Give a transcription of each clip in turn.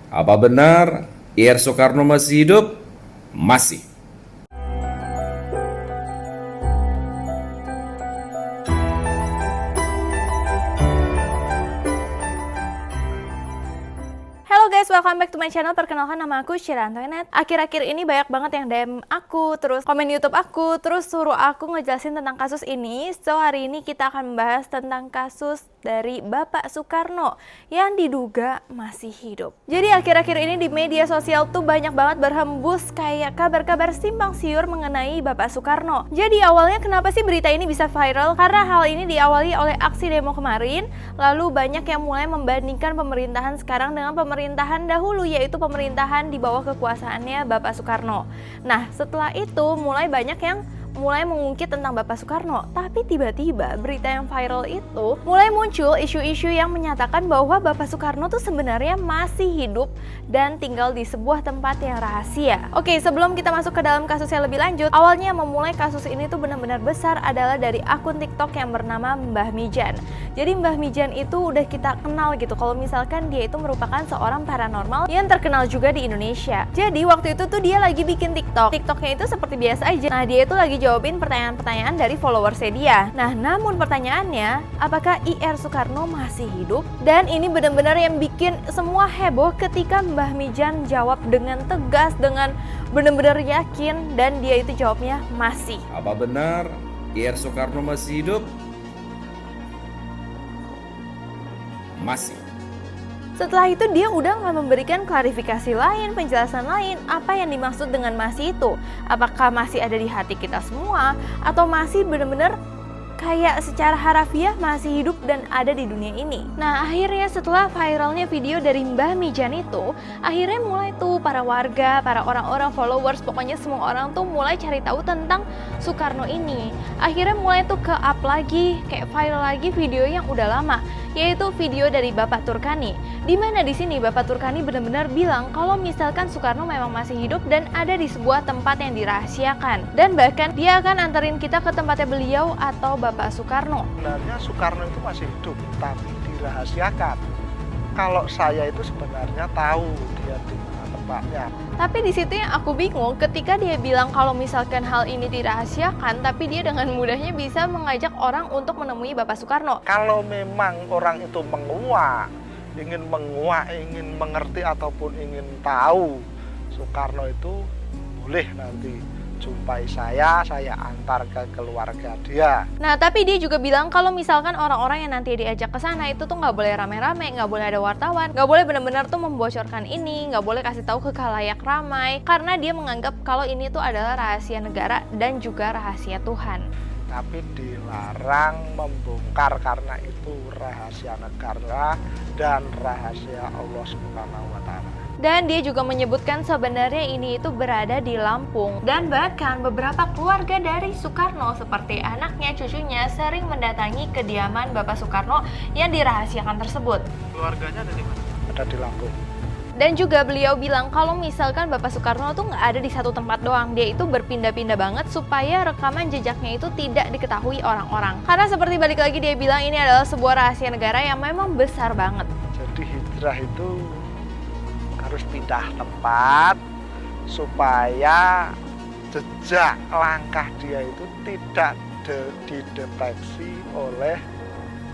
Apa benar IR Soekarno masih hidup? Masih. Halo guys, welcome back to my channel. Perkenalkan, nama aku Syira Antoinette. Akhir-akhir ini banyak banget yang DM aku, terus komen YouTube aku, terus suruh aku ngejelasin tentang kasus ini. So, hari ini kita akan membahas tentang kasus dari Bapak Soekarno yang diduga masih hidup. Jadi akhir-akhir ini di media sosial tuh banyak banget berhembus kayak kabar-kabar simpang siur mengenai Bapak Soekarno. Jadi awalnya kenapa sih berita ini bisa viral? Karena hal ini diawali oleh aksi demo kemarin, lalu banyak yang mulai membandingkan pemerintahan sekarang dengan pemerintahan dahulu, yaitu pemerintahan di bawah kekuasaannya Bapak Soekarno. Nah, setelah itu mulai banyak yang mulai mengungkit tentang Bapak Soekarno, tapi tiba-tiba berita yang viral itu mulai muncul isu-isu yang menyatakan bahwa Bapak Soekarno tuh sebenarnya masih hidup dan tinggal di sebuah tempat yang rahasia. Oke, sebelum kita masuk ke dalam kasusnya lebih lanjut, awalnya memulai kasus ini tuh benar-benar besar adalah dari akun TikTok yang bernama Mbah Mijan. Jadi Mbah Mijan itu udah kita kenal gitu, kalau misalkan dia itu merupakan seorang paranormal yang terkenal juga di Indonesia. Jadi waktu itu tuh dia lagi bikin TikToknya itu seperti biasa aja. Nah, dia itu lagi jawabin pertanyaan-pertanyaan dari followersnya dia. Nah, namun pertanyaannya, apakah IR Soekarno masih hidup? Dan ini benar-benar yang bikin semua heboh ketika Mbah Mijan jawab dengan tegas, dengan benar-benar yakin, dan dia itu jawabnya masih. Apa benar IR Soekarno masih hidup? Masih. Setelah itu dia udah nggak memberikan klarifikasi lain, penjelasan lain, apa yang dimaksud dengan masih itu. Apakah masih ada di hati kita semua, atau masih benar-benar kayak secara harafiah masih hidup dan ada di dunia ini. Nah, akhirnya setelah viralnya video dari Mbah Mijan itu, akhirnya mulai tuh para warga, para orang-orang followers, pokoknya semua orang tuh mulai cari tahu tentang Soekarno ini. Akhirnya mulai tuh ke-up lagi, kayak viral lagi video yang udah lama, yaitu video dari Bapak Turkani. Dimana di sini Bapak Turkani benar-benar bilang kalau misalkan Soekarno memang masih hidup dan ada di sebuah tempat yang dirahasiakan. Dan bahkan dia akan anterin kita ke tempatnya beliau atau Bapak Soekarno. Sebenarnya Soekarno itu masih hidup, tapi dirahasiakan. Kalau saya itu sebenarnya tahu dia di mana tempatnya. Tapi di situ yang aku bingung ketika dia bilang kalau misalkan hal ini dirahasiakan, tapi dia dengan mudahnya bisa mengajak orang untuk menemui Bapak Soekarno. Kalau memang orang itu ingin mengerti ataupun ingin tahu Soekarno itu, boleh nanti jumpai saya antar ke keluarga dia. Nah, tapi dia juga bilang kalau misalkan orang-orang yang nanti diajak ke sana itu tuh nggak boleh rame-rame, nggak boleh ada wartawan, nggak boleh benar-benar tuh membocorkan ini, nggak boleh kasih tahu ke khalayak ramai, karena dia menganggap kalau ini tuh adalah rahasia negara dan juga rahasia Tuhan. Tapi dilarang membongkar karena itu rahasia negara dan rahasia Allah Subhanahu wa Ta'ala. Dan dia juga menyebutkan sebenarnya ini itu berada di Lampung. Dan bahkan beberapa keluarga dari Soekarno seperti anaknya, cucunya sering mendatangi kediaman Bapak Soekarno yang dirahasiakan tersebut. Keluarganya ada di mana? Ada di Lampung. Dan juga beliau bilang kalau misalkan Bapak Soekarno tuh nggak ada di satu tempat doang, dia itu berpindah-pindah banget supaya rekaman jejaknya itu tidak diketahui orang-orang. Karena seperti balik lagi dia bilang ini adalah sebuah rahasia negara yang memang besar banget. Jadi hijrah itu harus pindah tempat supaya jejak langkah dia itu tidak dideteksi oleh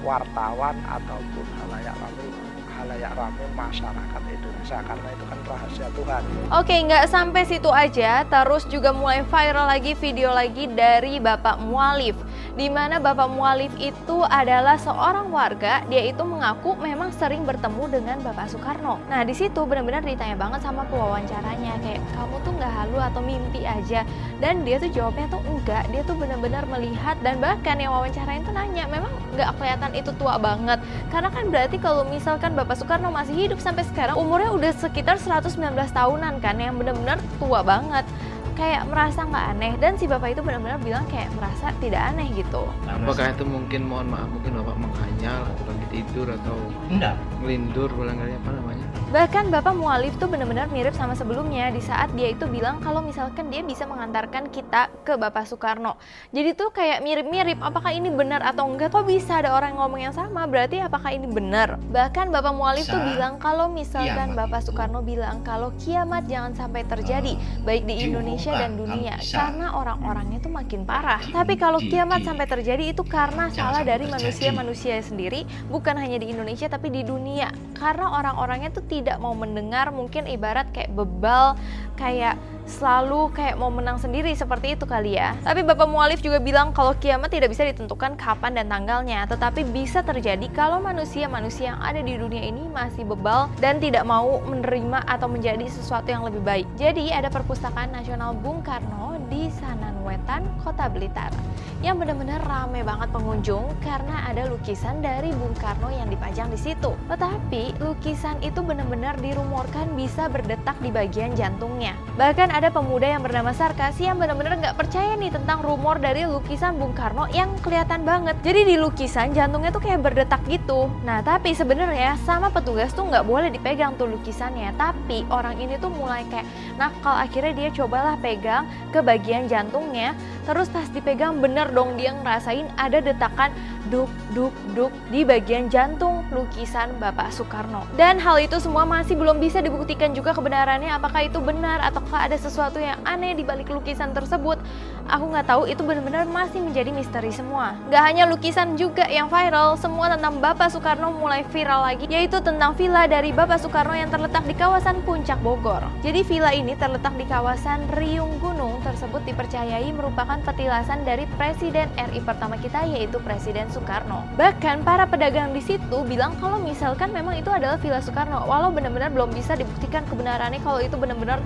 wartawan ataupun halayak ramai masyarakat Indonesia, karena itu kan rahasia Tuhan. Oke, nggak sampai situ aja, terus juga mulai viral lagi video lagi dari Bapak Mualif, di mana Bapak Mualif itu adalah seorang warga. Dia itu mengaku memang sering bertemu dengan Bapak Soekarno. Nah, di situ benar-benar ditanya banget sama pewawancaranya, kayak kamu tuh nggak halu atau mimpi aja? Dan dia tuh jawabnya tuh enggak, dia tuh benar-benar melihat. Dan bahkan yang wawancarain tuh nanya, memang nggak kelihatan itu tua banget, karena kan berarti kalau misalkan Bapak Soekarno masih hidup sampai sekarang, umurnya udah sekitar 119 tahunan kan, yang benar-benar tua banget. Kayak merasa nggak aneh, dan si bapak itu benar-benar bilang kayak merasa tidak aneh gitu. Apakah itu mungkin, mohon maaf, mungkin bapak menghayal atau lagi tidur atau Enggak. melindur barangkali, apa namanya? Bahkan Bapak Mualif tuh benar-benar mirip sama sebelumnya di saat dia itu bilang kalau misalkan dia bisa mengantarkan kita ke Bapak Soekarno. Jadi tuh kayak mirip-mirip, apakah ini benar atau enggak? Kok bisa ada orang ngomong yang sama? Berarti apakah ini benar? Bahkan Bapak Mualif tuh bilang kalau misalkan Bapak Soekarno bilang kalau kiamat jangan sampai terjadi baik di Indonesia dan dunia karena orang-orangnya tuh makin parah. Tapi kalau kiamat sampai terjadi itu karena salah dari manusia-manusia sendiri, bukan hanya di Indonesia tapi di dunia. Karena orang-orangnya tuh tidak mau mendengar, mungkin ibarat kayak bebal, kayak selalu kayak mau menang sendiri seperti itu kali ya. Tapi Bapak Mualif juga bilang kalau kiamat tidak bisa ditentukan kapan dan tanggalnya, tetapi bisa terjadi kalau manusia-manusia yang ada di dunia ini masih bebal dan tidak mau menerima atau menjadi sesuatu yang lebih baik. Jadi ada Perpustakaan Nasional Bung Karno di Sananwetan, Kota Blitar, yang benar-benar rame banget pengunjung karena ada lukisan dari Bung Karno yang dipajang di situ. Tetapi lukisan itu benar-benar dirumorkan bisa berdetak di bagian jantungnya. Bahkan ada pemuda yang bernama Sarkas yang benar-benar nggak percaya nih tentang rumor dari lukisan Bung Karno yang kelihatan banget. Jadi di lukisan jantungnya tuh kayak berdetak gitu. Nah tapi sebenarnya sama petugas tuh nggak boleh dipegang tuh lukisannya. Tapi orang ini tuh mulai kayak nakal, akhirnya dia cobalah pegang ke bagian jantungnya. Terus pas dipegang bener dong dia ngerasain ada detakan duk duk duk di bagian jantung lukisan Bapak Soekarno. Dan hal itu semua masih belum bisa dibuktikan juga kebenarannya, apakah itu benar ataukah ada sesuatu yang aneh di balik lukisan tersebut. Aku nggak tahu, itu benar-benar masih menjadi misteri semua. Nggak hanya lukisan juga yang viral, semua tentang Bapak Soekarno mulai viral lagi, yaitu tentang villa dari Bapak Soekarno yang terletak di kawasan Puncak Bogor. Jadi villa ini terletak di kawasan Riung Gunung tersebut dipercayai merupakan petilasan dari Presiden RI pertama kita, yaitu Presiden Soekarno. Bahkan para pedagang di situ bilang kalau misalkan memang itu adalah villa Soekarno, walau benar-benar belum bisa dibuktikan kebenarannya kalau itu benar-benar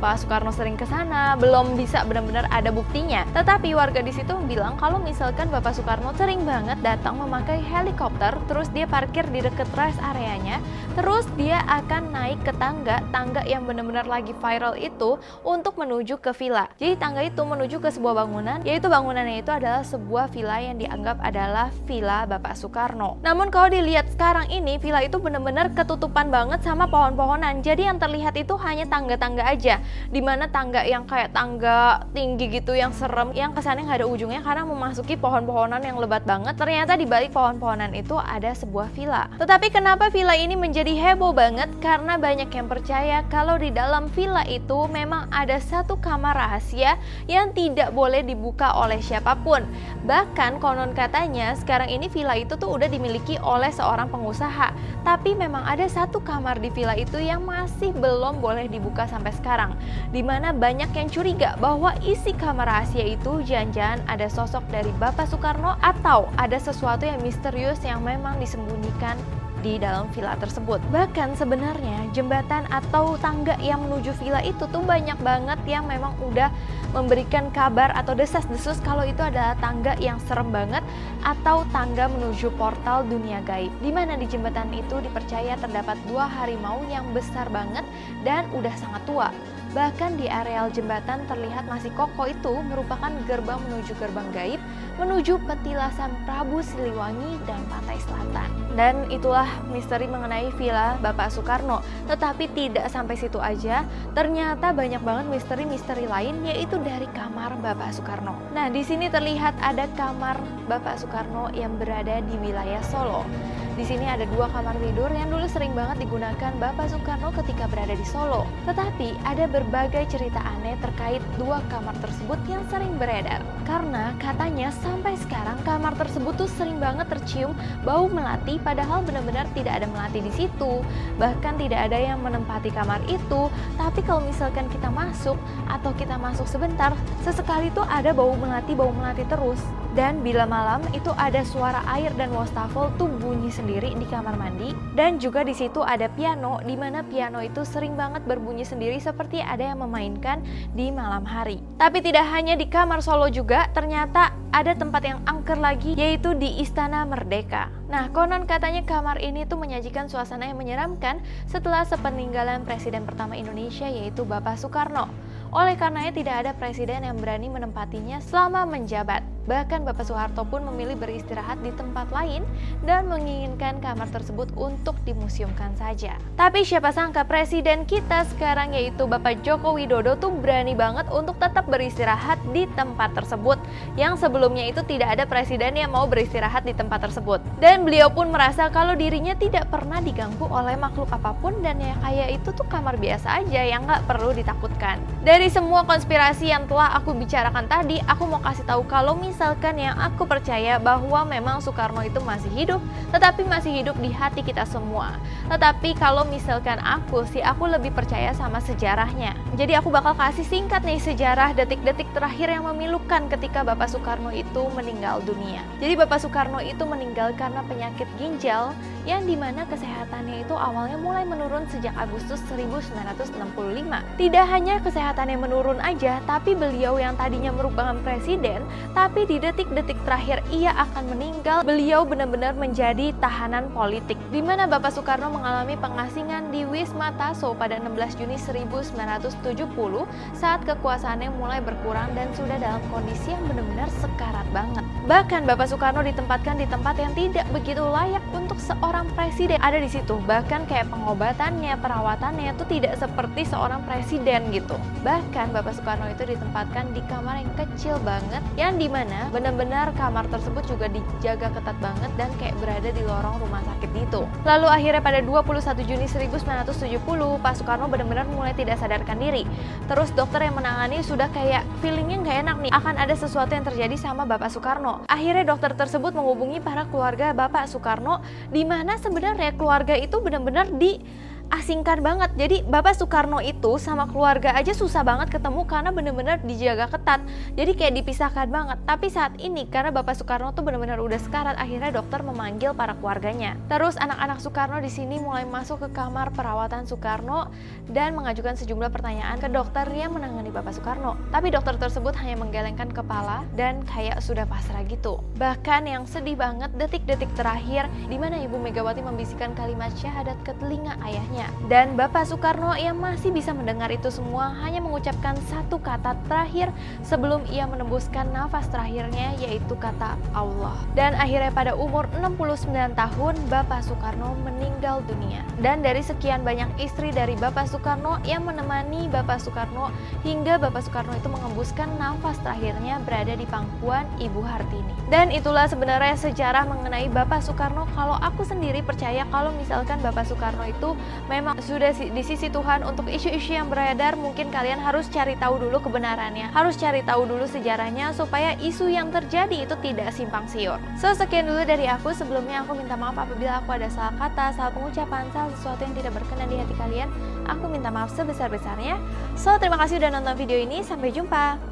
Pak Soekarno sering ke sana, belum bisa benar-benar ada buktinya. Tetapi warga di situ bilang kalau misalkan Bapak Soekarno sering banget datang memakai helikopter, terus dia parkir di dekat rest areanya, terus dia akan naik ke tangga yang benar-benar lagi viral itu untuk menuju ke villa. Jadi tangga itu menuju ke sebuah bangunan, yaitu bangunannya itu adalah sebuah villa yang dianggap adalah villa Bapak Soekarno. Namun kalau dilihat sekarang ini, villa itu benar-benar ketutupan banget sama pohon-pohonan. Jadi yang terlihat itu hanya tangga-tangga aja. Dimana tangga yang kayak tangga tinggi gitu yang serem, yang kesannya nggak ada ujungnya karena memasuki pohon-pohonan yang lebat banget. Ternyata di balik pohon-pohonan itu ada sebuah villa. Tetapi kenapa villa ini menjadi heboh banget? Karena banyak yang percaya kalau di dalam villa itu memang ada satu kamar rahasia yang tidak boleh dibuka oleh siapapun. Bahkan konon katanya sekarang ini villa itu tuh udah dimiliki oleh seorang pengusaha. Tapi memang ada satu kamar di villa itu yang masih belum boleh dibuka sampai sekarang. Dimana banyak yang curiga bahwa isi kamar rahasia itu jangan-jangan ada sosok dari Bapak Soekarno atau ada sesuatu yang misterius yang memang disembunyikan di dalam villa tersebut. Bahkan sebenarnya jembatan atau tangga yang menuju villa itu tuh banyak banget yang memang udah memberikan kabar atau desas-desus kalau itu adalah tangga yang serem banget atau tangga menuju portal dunia gaib. Dimana di jembatan itu dipercaya terdapat 2 harimau yang besar banget dan udah sangat tua. Bahkan di areal jembatan terlihat masih kokoh, itu merupakan gerbang menuju gerbang gaib, menuju petilasan Prabu Siliwangi dan pantai selatan. Dan itulah misteri mengenai villa Bapak Soekarno. Tetapi tidak sampai situ aja, ternyata banyak banget misteri-misteri lain, yaitu dari kamar Bapak Soekarno. Nah, di sini terlihat ada kamar Bapak Soekarno yang berada di wilayah Solo. Di sini ada 2 kamar tidur yang dulu sering banget digunakan Bapak Soekarno ketika berada di Solo. Tetapi ada berbagai cerita aneh terkait 2 kamar tersebut yang sering beredar. Karena katanya sampai sekarang kamar tersebut tuh sering banget tercium bau melati, padahal benar-benar tidak ada melati di situ. Bahkan tidak ada yang menempati kamar itu. Tapi kalau misalkan kita masuk atau kita masuk sebentar, sesekali tuh ada bau melati terus. Dan bila malam itu ada suara air dan wastafel tuh bunyi sendiri di kamar mandi. Dan juga di situ ada piano, di mana piano itu sering banget berbunyi sendiri seperti ada yang memainkan di malam hari. Tapi tidak hanya di kamar Solo juga, ternyata ada tempat yang angker lagi, yaitu di Istana Merdeka. Nah, konon katanya kamar ini tuh menyajikan suasana yang menyeramkan setelah sepeninggalan Presiden pertama Indonesia, yaitu Bapak Soekarno. Oleh karenanya tidak ada presiden yang berani menempatinya selama menjabat. Bahkan Bapak Soeharto pun memilih beristirahat di tempat lain dan menginginkan kamar tersebut untuk dimuseumkan saja. Tapi siapa sangka presiden kita sekarang yaitu Bapak Joko Widodo tuh berani banget untuk tetap beristirahat di tempat tersebut, yang sebelumnya itu tidak ada presiden yang mau beristirahat di tempat tersebut. Dan beliau pun merasa kalau dirinya tidak pernah diganggu oleh makhluk apapun dan yang kayak itu tuh kamar biasa aja yang nggak perlu ditakutkan. Dari semua konspirasi yang telah aku bicarakan tadi, aku mau kasih tahu kalau misalkan yang aku percaya bahwa memang Soekarno itu masih hidup, tetapi masih hidup di hati kita semua. Tetapi kalau misalkan aku lebih percaya sama sejarahnya. Jadi aku bakal kasih singkat nih sejarah detik-detik terakhir yang memilukan ketika Bapak Soekarno itu meninggal dunia. Jadi Bapak Soekarno itu meninggal karena penyakit ginjal yang dimana kesehatannya itu awalnya mulai menurun sejak Agustus 1965. Tidak hanya kesehatannya menurun aja, tapi beliau yang tadinya merupakan presiden, tapi di detik-detik terakhir ia akan meninggal, beliau benar-benar menjadi tahanan politik. Di mana Bapak Soekarno mengalami pengasingan di Wisma Taso pada 16 Juni 1970 saat kekuasaannya mulai berkurang dan sudah dalam kondisi yang benar-benar sekarat banget. Bahkan Bapak Soekarno ditempatkan di tempat yang tidak begitu layak untuk seorang presiden ada di situ. Bahkan kayak pengobatannya, perawatannya itu tidak seperti seorang presiden gitu. Bahkan Bapak Soekarno itu ditempatkan di kamar yang kecil banget, yang dimana benar-benar kamar tersebut juga dijaga ketat banget dan kayak berada di lorong rumah sakit itu. Lalu akhirnya pada 21 Juni 1970 Pak Soekarno benar-benar mulai tidak sadarkan diri. Terus dokter yang menangani sudah kayak feelingnya nggak enak nih, akan ada sesuatu yang terjadi sama Bapak Soekarno. Akhirnya dokter tersebut menghubungi para keluarga Bapak Soekarno, di mana sebenarnya keluarga itu benar-benar diasingkan banget. Jadi Bapak Soekarno itu sama keluarga aja susah banget ketemu karena benar-benar dijaga ketat. Jadi kayak dipisahkan banget. Tapi saat ini karena Bapak Soekarno tuh benar-benar udah sekarat, akhirnya dokter memanggil para keluarganya. Terus anak-anak Soekarno di sini mulai masuk ke kamar perawatan Soekarno dan mengajukan sejumlah pertanyaan ke dokter yang menangani Bapak Soekarno. Tapi dokter tersebut hanya menggelengkan kepala dan kayak sudah pasrah gitu. Bahkan yang sedih banget detik-detik terakhir di mana Ibu Megawati membisikkan kalimat syahadat ke telinga ayahnya. Dan Bapak Soekarno yang masih bisa mendengar itu semua hanya mengucapkan satu kata terakhir sebelum ia menembuskan nafas terakhirnya, yaitu kata Allah. Dan akhirnya pada umur 69 tahun Bapak Soekarno meninggal dunia. Dan dari sekian banyak istri dari Bapak Soekarno yang menemani Bapak Soekarno hingga Bapak Soekarno itu mengembuskan nafas terakhirnya berada di pangkuan Ibu Hartini. Dan itulah sebenarnya sejarah mengenai Bapak Soekarno. Kalau aku sendiri percaya kalau misalkan Bapak Soekarno itu memang sudah di sisi Tuhan. Untuk isu-isu yang beredar mungkin kalian harus cari tahu dulu kebenarannya, harus cari tahu dulu sejarahnya supaya isu yang terjadi itu tidak simpang siur. So sekian dulu dari aku. Sebelumnya aku minta maaf apabila aku ada salah kata, salah pengucapan, salah sesuatu yang tidak berkenan di hati kalian. Aku minta maaf sebesar-besarnya. So terima kasih udah nonton video ini, sampai jumpa.